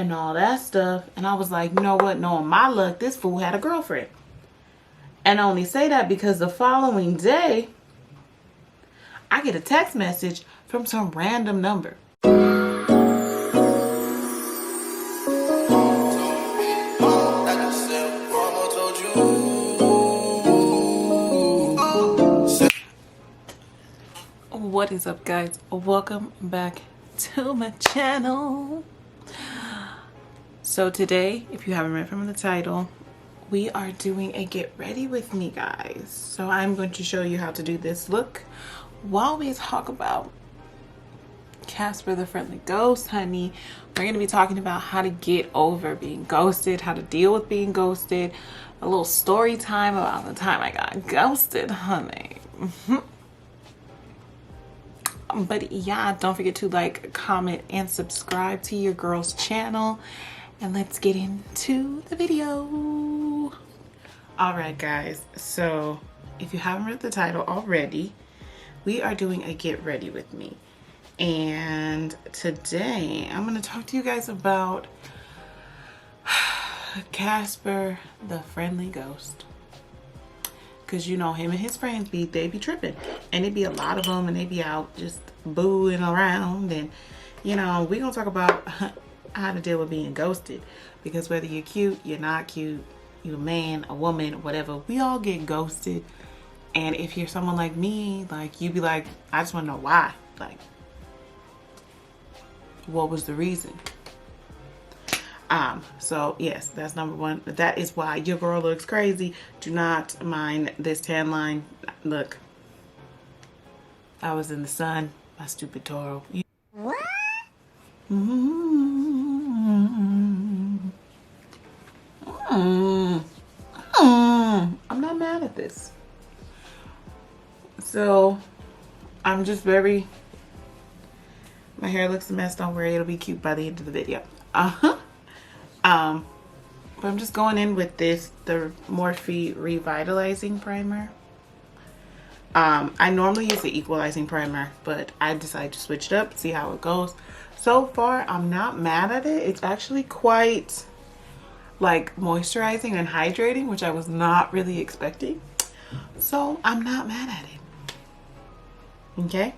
and all that stuff. And I was like, you know what? Knowing my luck, this fool had a girlfriend. And I only say that because the following day, I get a text message from some random number. What is up, guys? Welcome back to my channel. So today, if you haven't read from the title, we are doing a get ready with me, guys. So I'm going to show you how to do this look while we talk about Casper the Friendly Ghost, honey. We're going to be talking about how to get over being ghosted, how to deal with being ghosted, a little story time about the time I got ghosted, honey. But yeah, don't forget to like, comment, and subscribe to your girl's channel. And let's get into the video. Alright guys, so if you haven't read the title already, we are doing a get ready with me. And today I'm going to talk to you guys about Casper the Friendly Ghost. Because you know him and his friends they be tripping, and it be a lot of them, and they be out just booing around. And you know, we gonna talk about how to deal with being ghosted, because whether you're cute, you're not cute, you're a man, a woman, whatever, we all get ghosted. And if you're someone like me, like you be like, I just want to know why, like what was the reason. So yes, that's number one. That is why your girl looks crazy. Do not mind this tan line. Look, I was in the sun, my stupid Toro. What? I'm not mad at this. So I'm just my hair looks a mess. Don't worry, it'll be cute by the end of the video. But I'm just going in with the Morphe Revitalizing Primer. I normally use the Equalizing Primer, but I decided to switch it up, see how it goes. So far, I'm not mad at it. It's actually quite like moisturizing and hydrating, which I was not really expecting. So I'm not mad at it. Okay?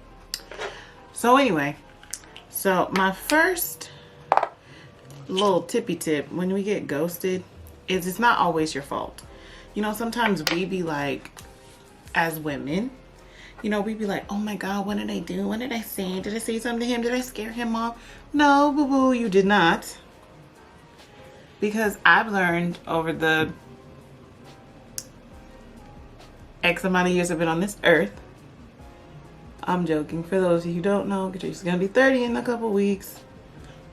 So anyway, so my first little tippy tip when we get ghosted is it's not always your fault. You know, sometimes we be like, as women, you know, we be like, oh my god, what did I do? What did I say? Did I say something to him? Did I scare him off? No, boo boo, you did not. Because I've learned over the X amount of years I've been on this earth, I'm joking, for those of you who don't know, Katrina's gonna be 30 in a couple weeks.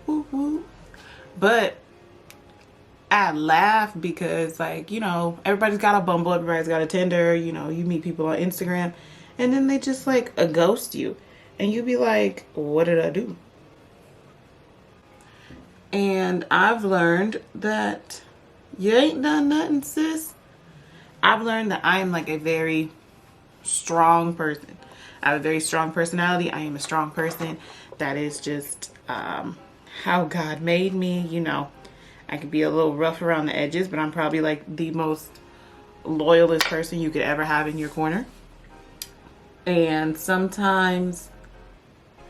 Woo woo. But I laugh because, like, you know, everybody's got a Bumble, everybody's got a Tinder, you know, you meet people on Instagram, and then they just like ghost you, and you be like, what did I do? And I've learned that you ain't done nothing, sis. I've learned that I am like a very strong person. I have a very strong personality. I am a strong person. That is just how God made me. You know, I could be a little rough around the edges, but I'm probably like the most loyalist person you could ever have in your corner. And sometimes,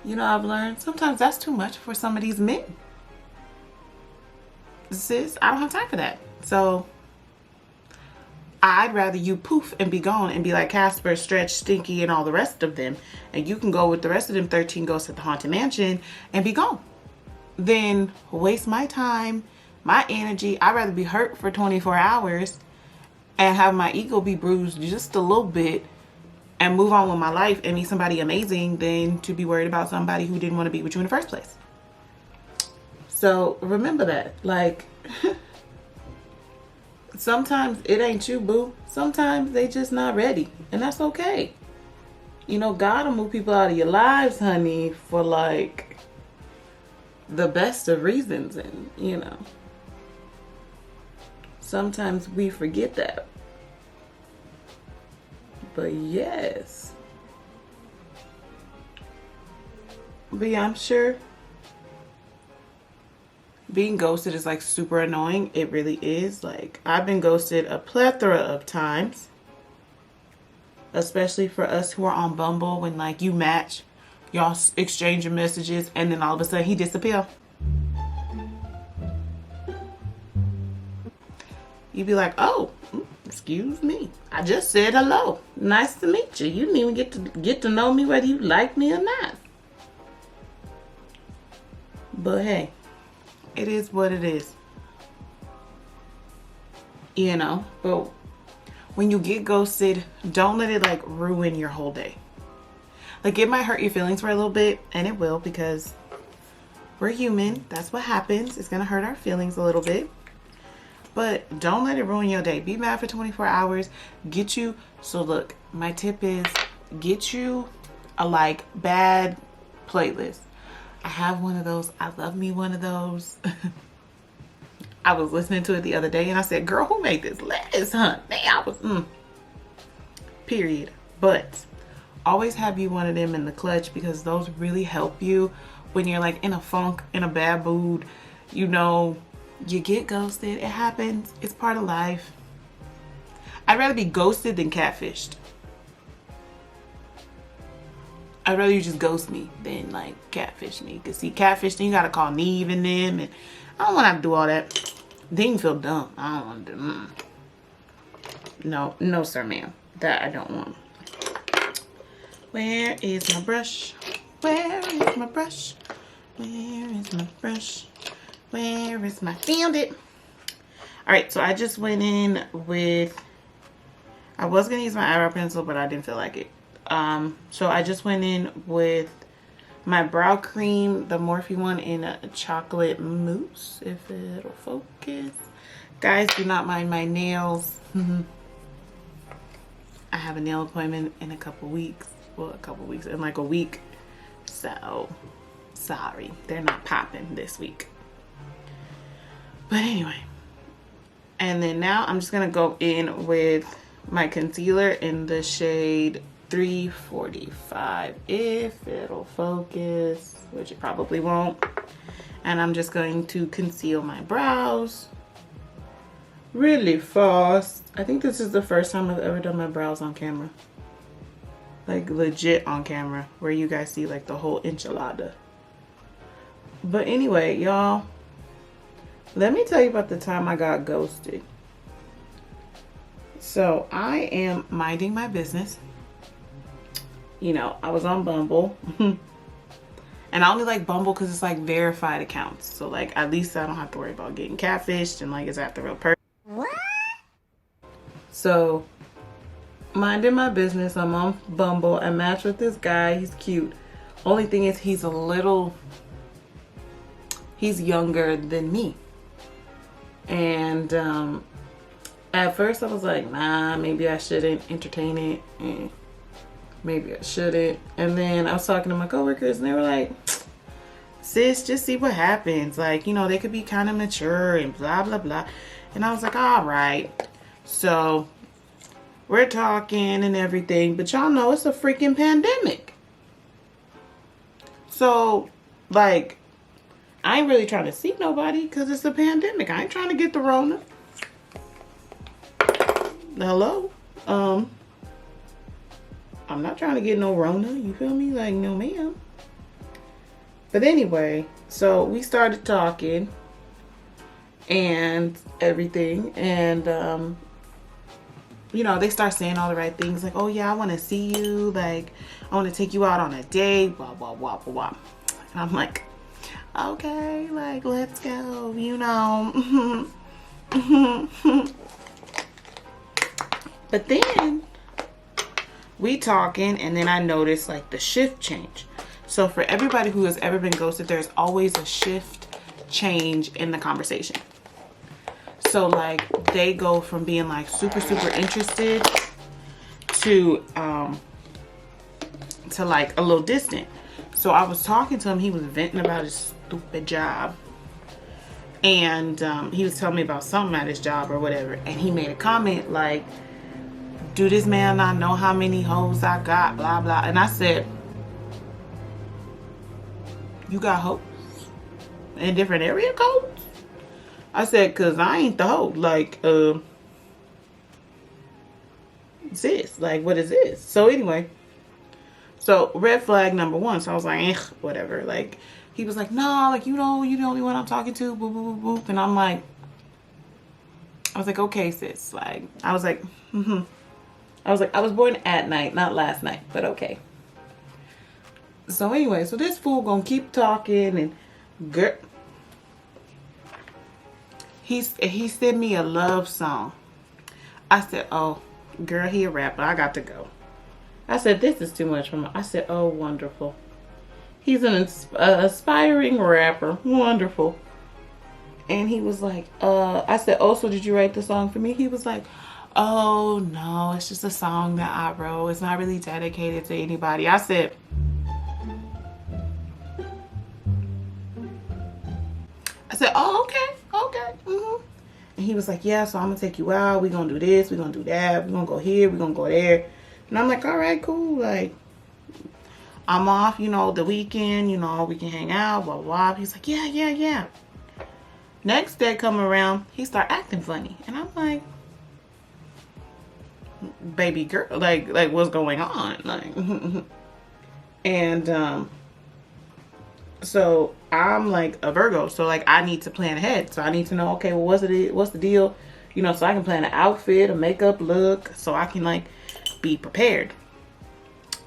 you know, I've learned sometimes that's too much for some of these men. Sis, I don't have time for that. So I'd rather you poof and be gone and be like Casper, Stretch, Stinky, and all the rest of them, and you can go with the rest of them 13 ghosts at the Haunted Mansion and be gone, than waste my time, my energy. I'd rather be hurt for 24 hours and have my ego be bruised just a little bit and move on with my life and meet somebody amazing than to be worried about somebody who didn't want to be with you in the first place. So remember that, like, sometimes it ain't you, boo. Sometimes they just not ready, and that's okay. You know, God will move people out of your lives, honey, for like the best of reasons. And you know, sometimes we forget that. But yes, but yeah, I'm sure being ghosted is like super annoying. It really is. Like, I've been ghosted a plethora of times, especially for us who are on Bumble, when like you match, y'all exchange your messages, and then all of a sudden he disappear. You'd be like, oh, excuse me, I just said hello, nice to meet you. You didn't even get to know me whether you like me or not. But hey, it is what it is, you know. But when you get ghosted, don't let it like ruin your whole day. Like, it might hurt your feelings for a little bit, and it will, because we're human. That's what happens. It's gonna hurt our feelings a little bit. But don't let it ruin your day. Be mad for 24 hours. Get you, so look, my tip is get you a like bad playlist. I have one of those. I love me one of those. I was listening to it the other day and I said, girl, who made this? Lettuce Hunt. Man, I was, period. But always have you one of them in the clutch, because those really help you when you're like in a funk, in a bad mood, you know. You get ghosted. It happens. It's part of life. I'd rather be ghosted than catfished. I'd rather you just ghost me than like catfish me. Because see, catfish, then you gotta call Neve and them. And I don't want to have to do all that. Then you feel dumb. I don't want to do. No, sir, ma'am. That I don't want. Where is my brush? Where is my brush? Where is my brush? Where is my, found it. All right, so I just went in with, I was gonna use my eyebrow pencil, but I didn't feel like it. So I just went in with my brow cream, the Morphe one, in a chocolate mousse, if it'll focus. Guys, do not mind my nails. I have a nail appointment in a couple weeks. Well, in like a week. So, sorry, they're not popping this week. But anyway, and then now I'm just gonna go in with my concealer in the shade 345, if it'll focus, which it probably won't. And I'm just going to conceal my brows really fast. I think this is the first time I've ever done my brows on camera, like legit on camera, where you guys see like the whole enchilada. But anyway, y'all, let me tell you about the time I got ghosted. So I am minding my business. You know, I was on Bumble. And I only like Bumble because it's like verified accounts. So like, at least I don't have to worry about getting catfished and like, is that the real person? What? So, minding my business, I'm on Bumble. I matched with this guy. He's cute. Only thing is he's younger than me. And at first I was like, nah, maybe I shouldn't entertain it. Maybe I shouldn't. And then I was talking to my coworkers and they were like, sis, just see what happens. Like, you know, they could be kind of mature and blah, blah, blah. And I was like, all right. So we're talking and everything, but y'all know it's a freaking pandemic. So like, I ain't really trying to see nobody because it's a pandemic. I ain't trying to get the Rona. Hello? I'm not trying to get no Rona. You feel me? Like, no ma'am. But anyway, so we started talking and everything. And, you know, they start saying all the right things. Like, oh yeah, I want to see you. Like, I want to take you out on a date. Blah, blah, blah, blah, blah. And I'm like, okay, like, let's go, you know. But then we talking, and then I noticed like the shift change. So for everybody who has ever been ghosted, there's always a shift change in the conversation. So like they go from being like super, super interested to like a little distant. So I was talking to him, he was venting about his stupid job. And he was telling me about something at his job or whatever. And he made a comment like, do this man not know how many hoes I got, blah, blah. And I said, you got hoes in different area codes? I said, cause I ain't the hoe. Like, sis, like, what is this? So anyway, so red flag number one. So I was like, eh, whatever. Like, he was like, no, like, you know, you the only one I'm talking to. Boop, boop, boop, boop. And I'm like, I was like, okay, sis. Like, I was like, I was like, I was born at night, not last night, but okay. So anyway, so this fool gonna keep talking and girl, he sent me a love song. I said, oh, girl, he a rapper. I got to go. I said, this is too much for me. I said, oh, wonderful. He's an aspiring rapper. Wonderful. And he was like, I said, oh, so did you write the song for me? He was like, oh, no, it's just a song that I wrote. It's not really dedicated to anybody. I said, oh, okay. And he was like, yeah, so I'm going to take you out. We're going to do this. We're going to do that. We're going to go here. We're going to go there. And I'm like, all right, cool. Like, I'm off, you know, the weekend, you know, we can hang out, blah, blah, blah. He's like, yeah. Next day come around, he start acting funny. And I'm like, baby girl, like what's going on? Like, and, so I'm like a Virgo. So like, I need to plan ahead. So I need to know, okay, well, what's the deal? You know, so I can plan an outfit, a makeup look, so I can like be prepared.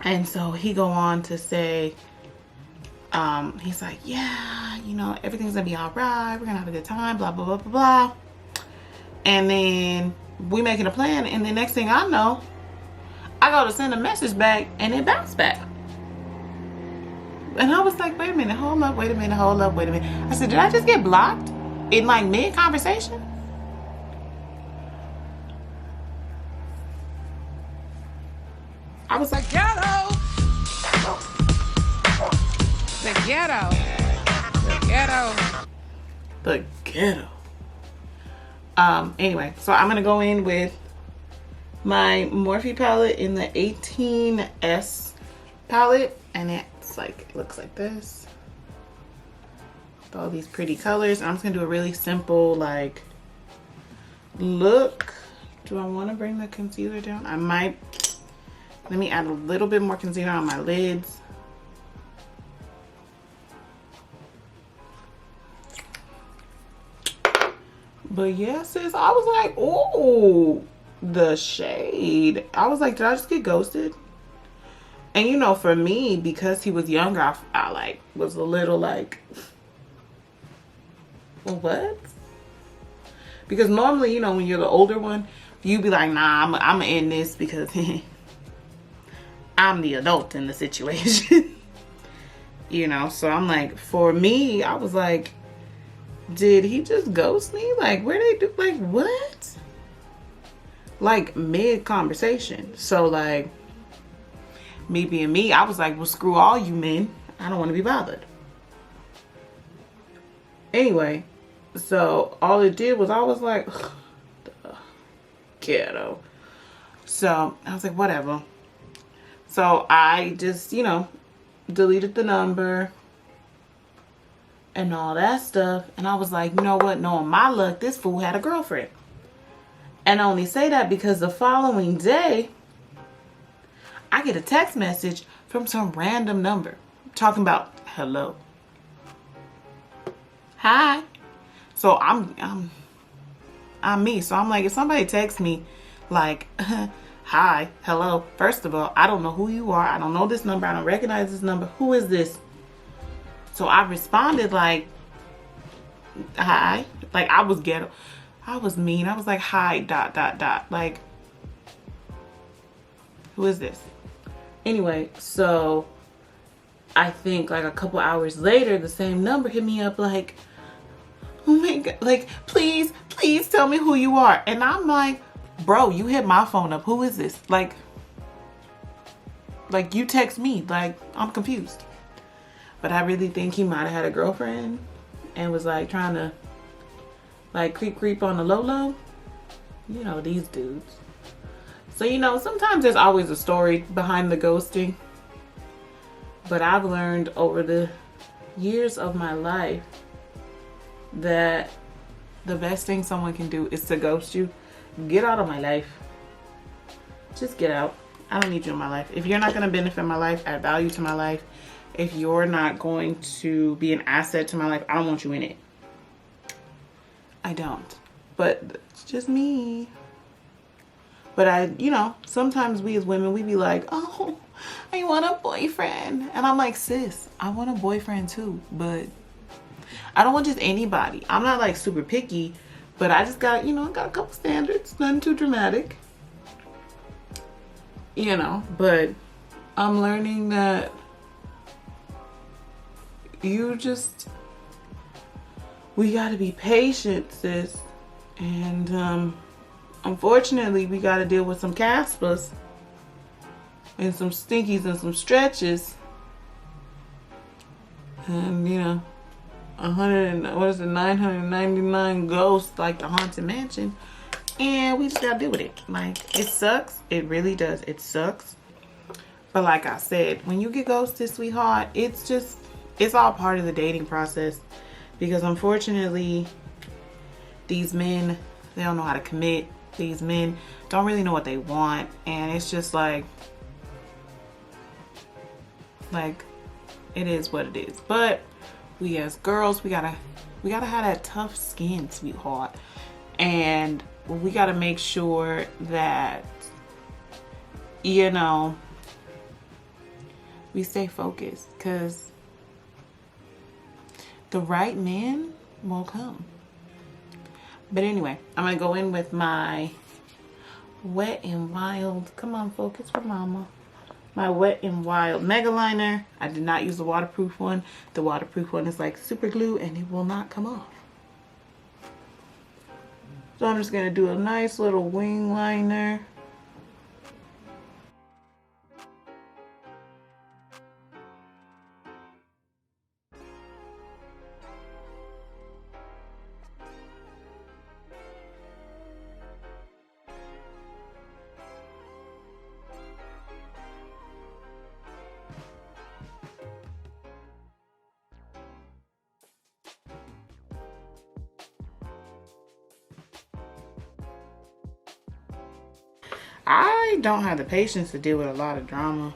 And so he go on to say, he's like, yeah, you know, everything's gonna be all right. We're gonna have a good time, blah, blah, blah, blah, blah. And then we making a plan. And the next thing I know, I go to send a message back and it bounced back. And I was like, wait a minute, hold up, wait a minute. I said, did I just get blocked in like mid-conversation? I was like, ghetto. The ghetto. Anyway, so I'm gonna go in with my Morphe palette in the 18S palette, and it's like, it looks like this with all these pretty colors. And I'm just gonna do a really simple like look. Do I want to bring the concealer down? I might. Let me add a little bit more concealer on my lids. But yeah, sis, I was like, oh, the shade. I was like, did I just get ghosted? And you know, for me, because he was younger, I like was a little like, what? Because normally, you know, when you're the older one, you be like, nah, I'm gonna end this because I'm the adult in the situation. You know, so I'm like, for me, I was like, did he just ghost me? Like, where they do, like, what? Like, mid-conversation. So, like, me being me, I was like, well, screw all you men. I don't want to be bothered. Anyway, so all it did was I was like, ghetto. So, I was like, whatever. So, I just, you know, deleted the number and all that stuff. And I was like, you know what? Knowing my luck, this fool had a girlfriend. And I only say that because the following day, I get a text message from some random number talking about, hello. Hi. So I'm me. So I'm like, if somebody texts me like, hi, hello. First of all, I don't know who you are. I don't know this number. I don't recognize this number. Who is this? So I responded like, hi. Like, I was ghetto. I was mean. I was like, hi, ... Like, who is this? Anyway, so I think like a couple hours later, the same number hit me up like, oh my God, like, please tell me who you are. And I'm like, bro, you hit my phone up. Who is this? Like you text me. Like, I'm confused. But I really think he might have had a girlfriend and was like trying to like creep on the low. You know, these dudes. So, you know, sometimes there's always a story behind the ghosting. But I've learned over the years of my life that the best thing someone can do is to ghost you. Get out of my life. Just get out. I don't need you in my life. If you're not going to benefit my life, add value to my life, if you're not going to be an asset to my life, I don't want you in it. I don't. But it's just me. But you know, sometimes we as women, we be like, oh, I want a boyfriend. And I'm like, sis, I want a boyfriend too. But I don't want just anybody. I'm not like super picky, but I just got, you know, got a couple standards. Nothing too dramatic. You know, but I'm learning that we gotta be patient, sis. And unfortunately, we gotta deal with some Caspers and some stinkies and some stretches. And you know, 999 ghosts like the Haunted Mansion. And we just gotta deal with it. Like, it sucks. It really does. It sucks. But like I said, when you get ghosted, sweetheart, it's all part of the dating process. Because unfortunately, these men, they don't know how to commit. These men don't really know what they want. And it's just like it is what it is. But we as girls, we gotta have that tough skin, sweetheart. And we gotta make sure that, you know, we stay focused, because the right man will come. But anyway, I'm gonna go in with my Wet and Wild, come on, focus for mama, my Wet and Wild Mega Liner. I did not use the waterproof one. The waterproof one is like super glue and it will not come off. So I'm just gonna do a nice little wing liner. I don't have the patience to deal with a lot of drama,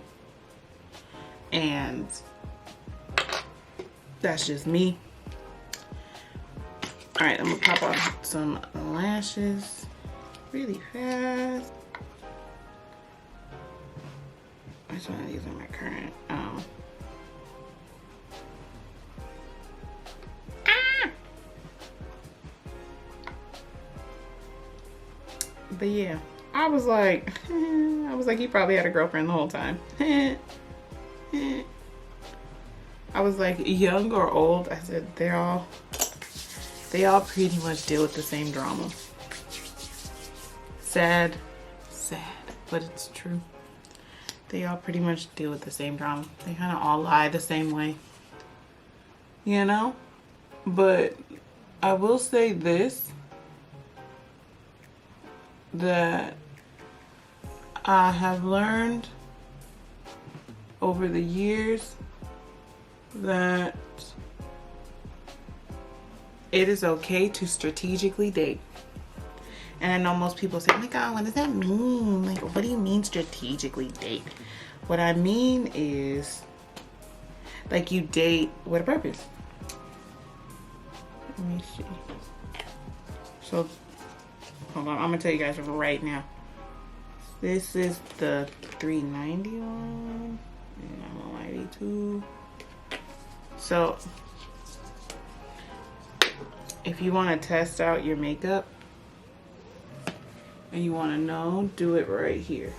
and that's just me. All right, I'm gonna pop on some lashes really fast. Which one of these are my current? But yeah. I was like, he probably had a girlfriend the whole time. I was like, young or old? I said, they all pretty much deal with the same drama. Sad, but it's true. They all pretty much deal with the same drama. They kind of all lie the same way, you know? But I will say this, that I have learned over the years that it is okay to strategically date. And I know most people say, oh my God, what does that mean? Like, what do you mean strategically date? What I mean is, like, you date with a purpose. Let me see. So, hold on, I'm gonna tell you guys right now. This is the 390 one, and I'm on 92. So, if you want to test out your makeup and you want to know, do it right here.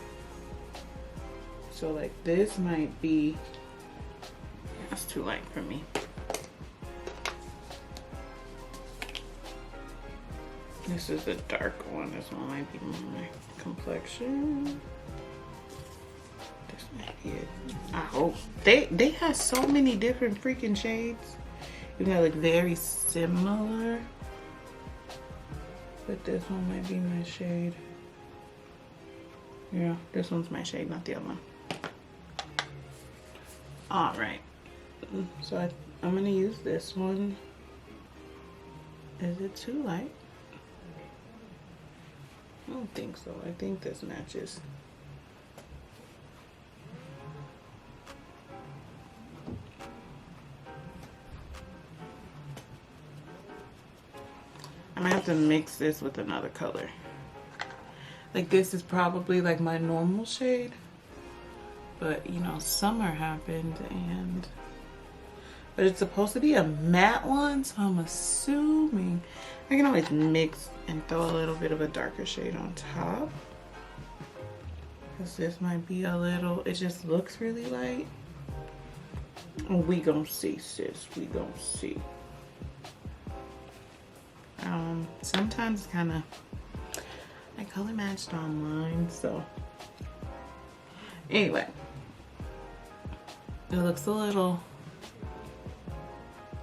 So, like, this might be, that's too light for me. This is the dark one. This one might be my complexion. This might be it. I hope. They have so many different freaking shades. Even though they look very similar. But this one might be my shade. Yeah, this one's my shade, not the other one. Alright. So I'm gonna use this one. Is it too light? I don't think so. I think this matches. I'm gonna have to mix this with another color. Like this is probably like my normal shade, but you know, summer happened but it's supposed to be a matte one, so I'm assuming I can always mix and throw a little bit of a darker shade on top. Because this might be a little, it just looks really light. We gonna see, sis, we gonna see. Sometimes kind of, I color matched online, so anyway, it looks a little,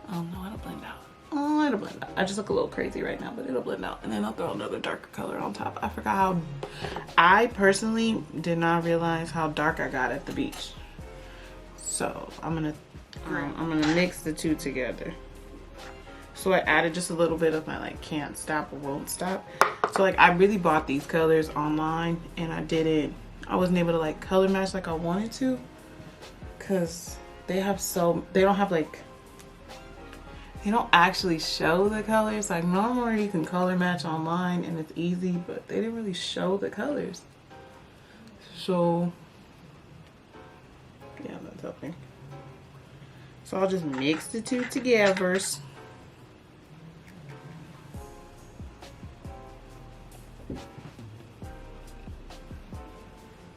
I don't know, it'll blend out. Oh, it'll blend out. I just look a little crazy right now, but it'll blend out. And then I'll throw another darker color on top. I forgot how, I personally did not realize how dark I got at the beach. So I'm gonna mix the two together. So I added just a little bit of my like can't stop or won't stop. So like I really bought these colors online and I wasn't able to like color match like I wanted to, because they don't actually show the colors. Like normally you can color match online and it's easy, but they didn't really show the colors. So yeah, that's helping. So I'll just mix the two together.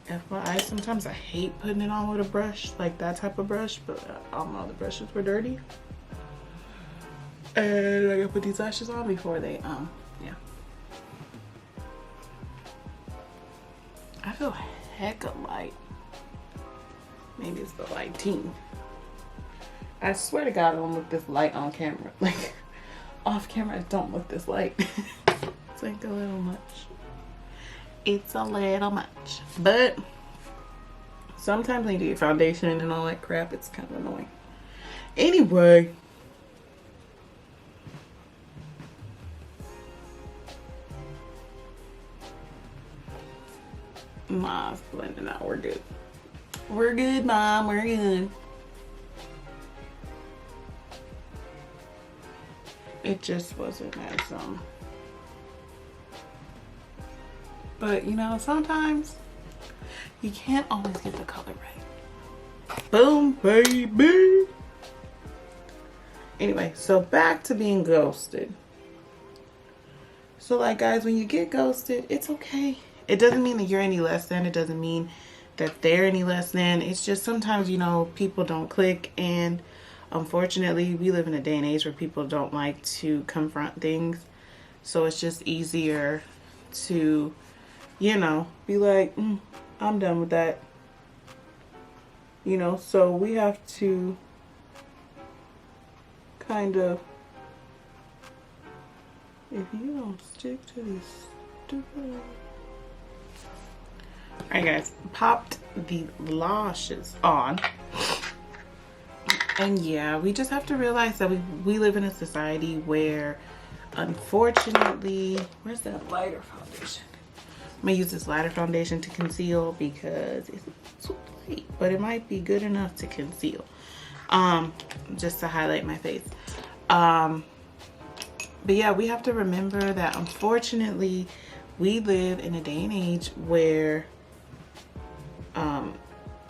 FYI, sometimes I hate putting it on with a brush, like that type of brush, but all my other brushes were dirty. And I gotta put these lashes on before they, yeah. I feel hecka light. Maybe it's the lighting. I swear to God, I don't look this light on camera. Like, off camera, I don't look this light. It's like a little much. It's a little much. But sometimes when you do your foundation and all that crap, it's kind of annoying. Anyway. Mom's blending out. We're good. We're good, Mom. We're good. It just wasn't as but you know, sometimes you can't always get the color right. Boom, baby. Anyway, so back to being ghosted. So like guys, when you get ghosted, it's okay. It doesn't mean that you're any less than. It doesn't mean that they're any less than. It's just sometimes, you know, people don't click, and unfortunately we live in a day and age where people don't like to confront things. So it's just easier to, you know, be like, I'm done with that. You know, so we have to kind of, if you don't stick to these stupid... Alright guys, popped the lashes on. And yeah, we just have to realize that we live in a society where, unfortunately, where's that lighter foundation? I'm gonna use this lighter foundation to conceal because it's too light, but it might be good enough to conceal. Just to highlight my face. But yeah, we have to remember that unfortunately we live in a day and age where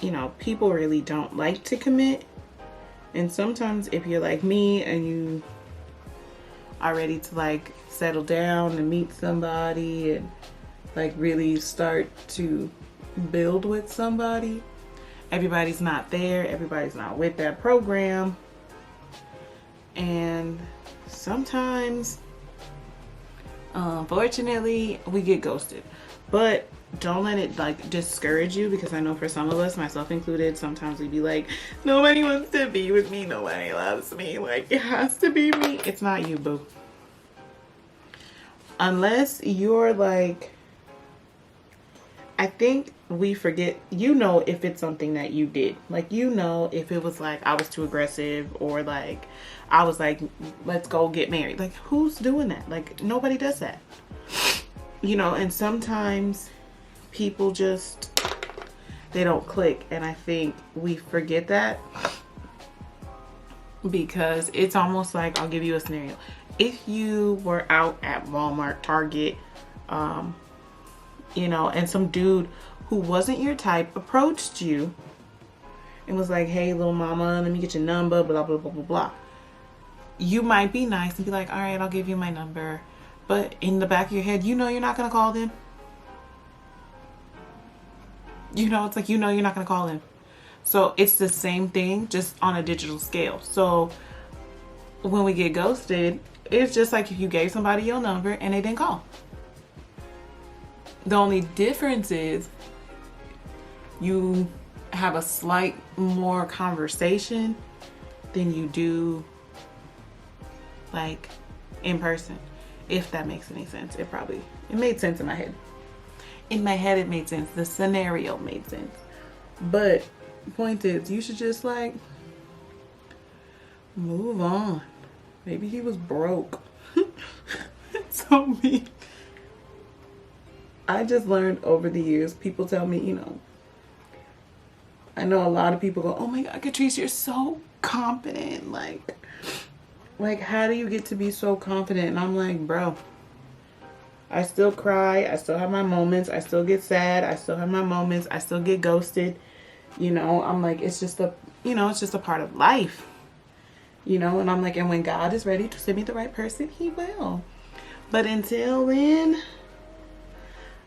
you know, people really don't like to commit. And sometimes if you're like me and you are ready to like settle down and meet somebody and like really start to build with somebody, everybody's not there, everybody's not with that program, and sometimes unfortunately we get ghosted. But don't let it like discourage you, because I know for some of us, myself included, sometimes we'd be like, nobody wants to be with me, nobody loves me, like it has to be me. It's not you, boo. Unless you're like, I think we forget, you know, if it's something that you did, like, you know, if it was like I was too aggressive, or like I was like, let's go get married. Like, who's doing that? Like, nobody does that. You know, and sometimes people just, they don't click. And I think we forget that, because it's almost like, I'll give you a scenario. If you were out at Walmart, Target, you know, and some dude who wasn't your type approached you and was like, hey, little mama, let me get your number, blah, blah, blah, blah, blah. You might be nice and be like, all right, I'll give you my number. But in the back of your head, you know you're not going to call them. You know, it's like, you know you're not going to call them. So it's the same thing, just on a digital scale. So when we get ghosted, it's just like if you gave somebody your number and they didn't call. The only difference is you have a slight more conversation than you do like in person. If that makes any sense. It made sense in my head. In my head it made sense. The scenario made sense. But the point is, you should just like move on. Maybe he was broke. So me, I just learned over the years, people tell me, you know, I know a lot of people go, oh my God, Catrice, you're so confident. Like, how do you get to be so confident? And I'm like, bro, I still cry. I still have my moments. I still get sad. I still have my moments. I still get ghosted. You know, I'm like, it's just it's just a part of life. You know, and I'm like, and when God is ready to send me the right person, he will. But until then,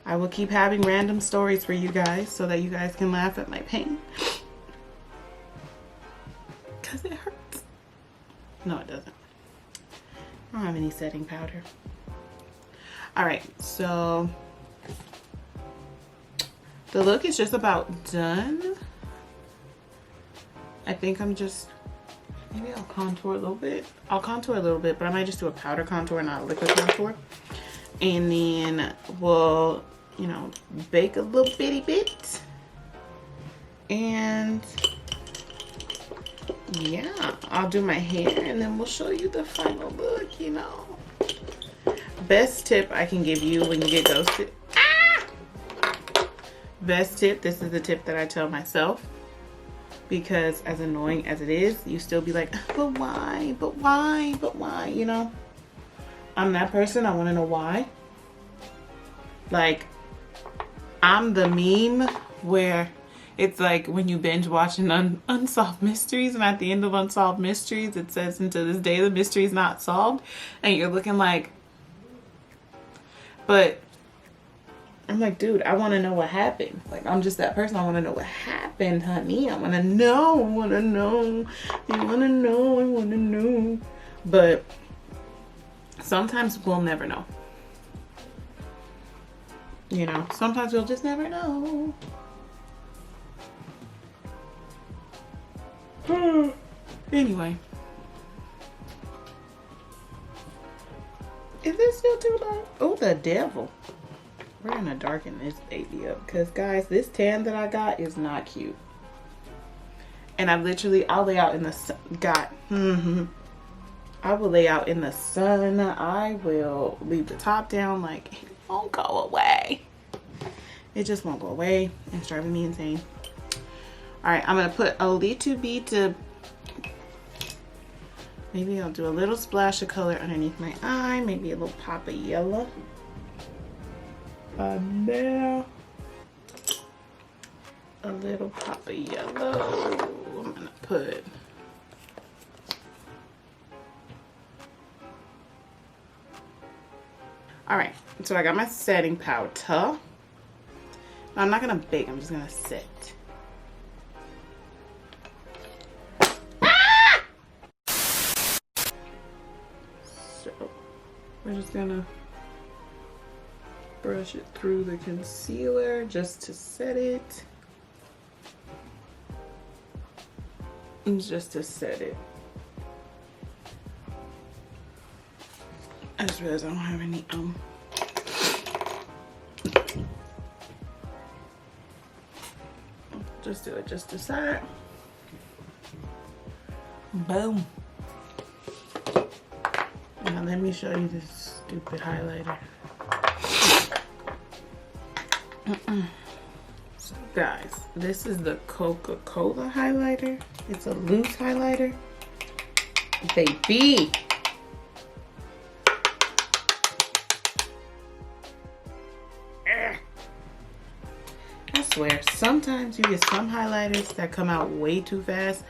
I will keep having random stories for you guys so that you guys can laugh at my pain. Because it hurts. No, it doesn't. I don't have any setting powder. All right, so the look is just about done. I think I'm just, maybe I'll contour a little bit. I'll contour a little bit, but I might just do a powder contour, not a liquid contour. And then we'll, you know, bake a little bitty bit. And yeah, I'll do my hair and then we'll show you the final look, you know. Best tip I can give you when you get ghosted. Best tip, this is the tip that I tell myself. Because as annoying as it is, you still be like, but why, but why, but why, you know? I'm that person, I wanna know why. Like, I'm the meme where it's like when you binge watching Unsolved Mysteries, and at the end of Unsolved Mysteries, it says, and to this day, the mystery is not solved. And you're looking like, but I'm like, dude, I want to know what happened. Like, I'm just that person. I want to know what happened, honey. I want to know. I want to know. I want to know. I want to know. But sometimes we'll never know. You know, sometimes we'll just never know. Anyway. Is this still too low? Oh, the devil. We're gonna darken this baby up. Because, guys, this tan that I got is not cute. And I'll lay out in the sun. I will lay out in the sun. I will leave the top down. Like, it won't go away. It just won't go away. It's driving me insane. Alright, I'm going to put a little bit of, maybe I'll do a little splash of color underneath my eye. Maybe a little pop of yellow. There. A little pop of yellow. I'm going to put. Alright, so I got my setting powder. I'm not going to bake, I'm just going to set. So, we're just going to brush it through the concealer just to set it. And just to set it. I just realized I don't have any just do it just to side. Boom. Now let me show you this stupid highlighter. So guys, this is the Coca-Cola highlighter. It's a loose highlighter. Baby. I swear, sometimes you get some highlighters that come out way too fast.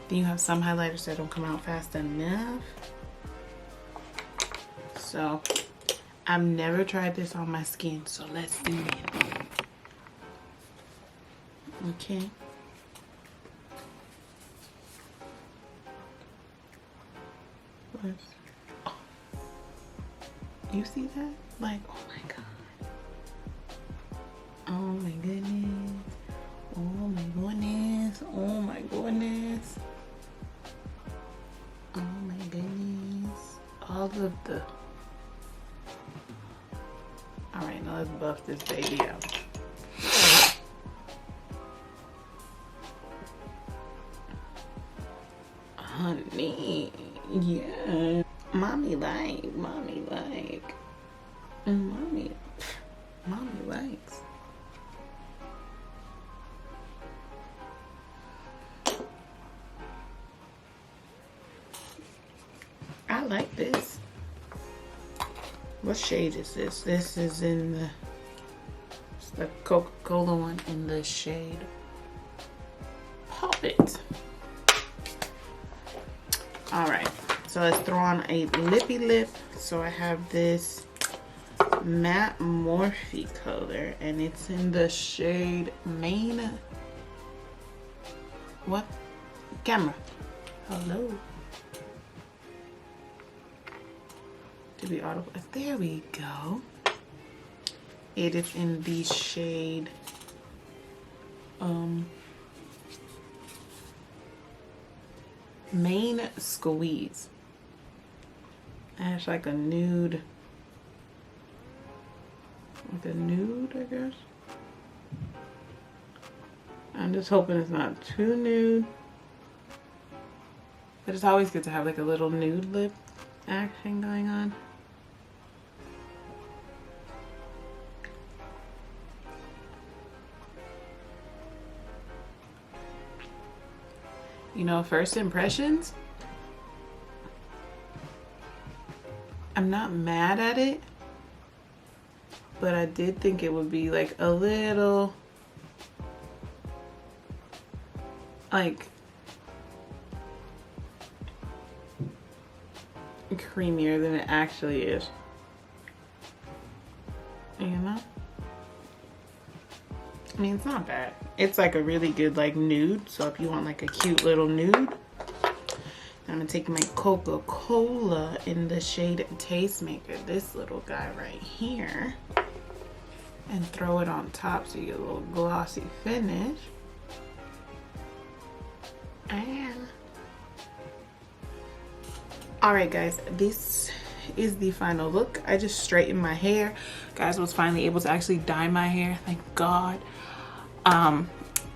Then you have some highlighters that don't come out fast enough. So, I've never tried this on my skin, so let's do it. Okay. Oh. You see that? Like, oh my god. Oh my goodness. Oh my goodness. Oh my goodness. Oh my goodness. All of the... Alright, now let's buff this baby out. Honey, yeah. Mommy likes. I like this. What shade is this? This is in the, it's the Coca-Cola one in the shade Pop It. Alright, so let's throw on a lippy lip. So I have this matte Morphe color and it's in the shade Main. What? Camera. Hello. To be audible. There we go. It is in the shade Main Squeeze. And it's like a nude. Like a nude, I guess. I'm just hoping it's not too nude. But it's always good to have like a little nude lip action going on. You know, first impressions, I'm not mad at it, but I did think it would be like a little like creamier than it actually is, you know? I mean, it's not bad. It's like a really good like nude. So if you want like a cute little nude, I'm gonna take my Coca-Cola in the shade Tastemaker, this little guy right here, and throw it on top so you get a little glossy finish. And alright guys, this is the final look. I just straightened my hair. Guys, was finally able to actually dye my hair, thank God.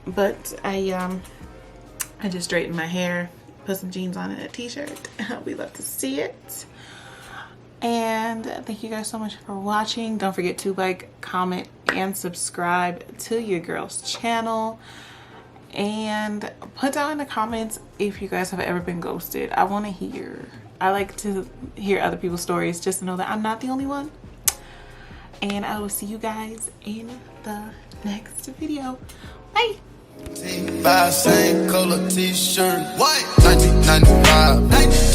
But I just straightened my hair, put some jeans on and a t-shirt. We love to see it. And thank you guys so much for watching. Don't forget to like, comment, and subscribe to your girl's channel. And put down in the comments if you guys have ever been ghosted. I want to hear. I like to hear other people's stories just to know that I'm not the only one. And I will see you guys in the next video. Bye. Buy same color t-shirt, white 1995.